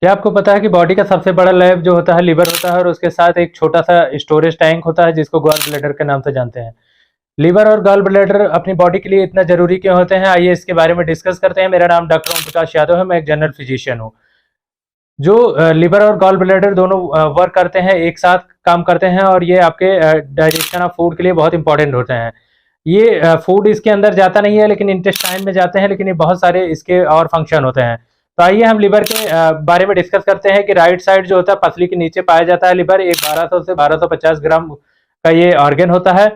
क्या आपको पता है कि बॉडी का सबसे बड़ा लैब जो होता है लिवर होता है और उसके साथ एक छोटा सा स्टोरेज टैंक होता है जिसको गॉल ब्लैडर के नाम से जानते हैं। लिवर और गॉल ब्लैडर अपनी बॉडी के लिए इतना जरूरी क्यों होते हैं, आइए इसके बारे में डिस्कस करते हैं। मेरा नाम डॉक्टर ओम प्रकाश यादव है, मैं एक जनरल फिजिशियन हूँ। जो लिवर और गॉल ब्लैडर दोनों वर्क करते हैं, एक साथ काम करते हैं और ये आपके डाइजेशन ऑफ फूड के लिए बहुत इंपॉर्टेंट होते हैं। ये फूड इसके अंदर जाता नहीं है लेकिन इंटेस्टाइन में जाते हैं, लेकिन ये बहुत सारे इसके और फंक्शन होते हैं। तो आइए हम लिवर के बारे में डिस्कस करते हैं कि राइट साइड जो होता है पसली के नीचे पाया जाता है लिवर, एक 1200 से 1250 ग्राम का ये ऑर्गेन होता है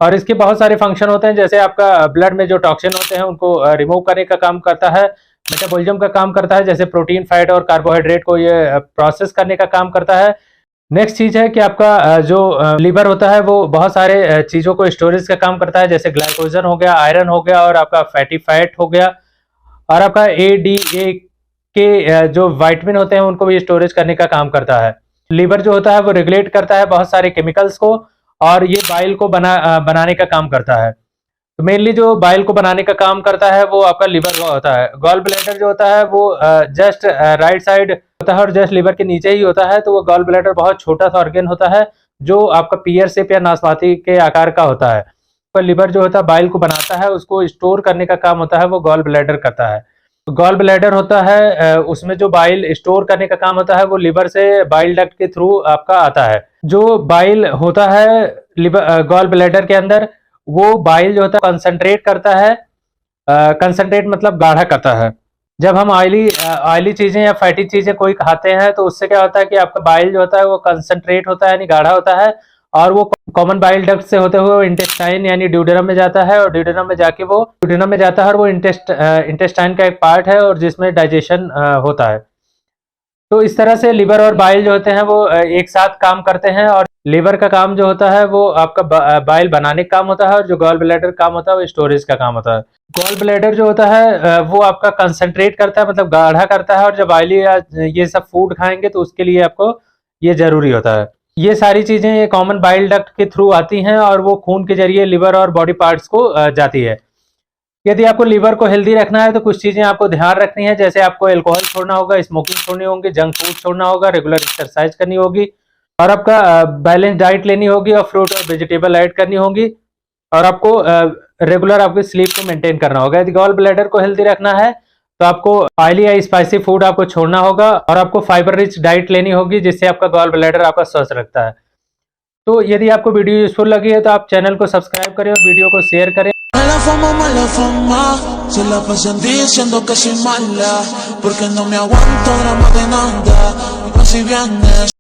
और इसके बहुत सारे फंक्शन होते हैं, जैसे आपका ब्लड में जो टॉक्सिन होते हैं उनको रिमूव करने का काम करता है, मेटाबॉलिज्म का काम करता है, जैसे प्रोटीन, फैट और कार्बोहाइड्रेट को ये प्रोसेस करने का काम करता है। नेक्स्ट चीज है कि आपका जो लीवर होता है वो बहुत सारे चीजों को स्टोरेज का काम करता है, जैसे ग्लाइकोजन हो गया, आयरन हो गया और आपका फैटी फैट हो गया, और आपका ए के जो विटामिन होते हैं उनको भी स्टोरेज करने का काम करता है। लीवर जो होता है वो रेगुलेट करता है बहुत सारे केमिकल्स को और ये बाइल को बनाने का काम करता है। तो मेनली जो बाइल को बनाने का काम करता है वो आपका लिवर का होता है। गॉल ब्लैडर जो होता है वो जस्ट राइट साइड होता है और जस्ट लिवर के नीचे ही होता है। तो वो गॉल ब्लैडर बहुत छोटा सा ऑर्गन होता है जो आपका पीयर शेप या नाशपाती के आकार का होता है। पर लिवर जो होता है बाइल को बनाता है, उसको स्टोर करने का काम होता है वो गॉल ब्लैडर करता है। तो गॉल ब्लैडर होता है उसमें जो बाइल स्टोर करने का काम होता है वो लिवर से बाइल डक्ट के थ्रू आपका आता है। जो बाइल होता है लिवर गॉल ब्लैडर के अंदर, वो बाइल जो होता है कंसंट्रेट करता है। कंसंट्रेट मतलब गाढ़ा करता है। जब हम ऑयली चीजें या फैटी चीजें कोई खाते हैं तो उससे क्या होता है कि आपका बाइल जो होता है वो कंसंट्रेट होता है यानी गाढ़ा होता है और वो कॉमन बाइल डक्ट से होते हुए इंटेस्टाइन यानी ड्यूडेनम में जाता है और ड्यूडेनम में जाके वो ड्यूडेनम में जाता है और वो इंटेस्टाइन का एक पार्ट है और जिसमें डाइजेशन होता है। तो इस तरह से लिवर और बाइल जो होते हैं वो एक साथ काम करते हैं और लिवर का काम जो होता है वो आपका बाइल बनाने का काम होता है और जो गॉल ब्लैडर काम होता है वो स्टोरेज का काम होता है। गॉल ब्लैडर जो होता है वो आपका कंसंट्रेट करता है मतलब गाढ़ा करता है और जब ऑयली या ये सब फूड खाएंगे तो उसके लिए आपको ये जरूरी होता है। ये सारी चीजें ये कॉमन बाइल डक्ट के थ्रू आती हैं और वो खून के जरिए लिवर और बॉडी पार्ट्स को जाती है। यदि आपको लिवर को हेल्दी रखना है तो कुछ चीजें आपको ध्यान रखनी है, जैसे आपको अल्कोहल छोड़ना होगा, स्मोकिंग छोड़नी होगी, जंक फूड छोड़ना होगा, रेगुलर एक्सरसाइज करनी होगी और आपका बैलेंस डाइट लेनी होगी और फ्रूट और वेजिटेबल ऐड करनी होगी और आपको रेगुलर आपकी स्लीप को मेंटेन करना होगा। यदि गॉल ब्लैडर को हेल्दी रखना है तो आपको ऑयली या स्पाइसी फूड आपको छोड़ना होगा और आपको फाइबर रिच डाइट लेनी होगी जिससे आपका गॉल ब्लैडर आपका स्वस्थ रखता है। तो यदि आपको वीडियो यूजफुल लगी है तो आप चैनल को सब्सक्राइब करें और वीडियो को शेयर करें। Mala fama, se la pasan diciendo que soy mala, porque no me aguanto ahora más de nada, y pues si vienes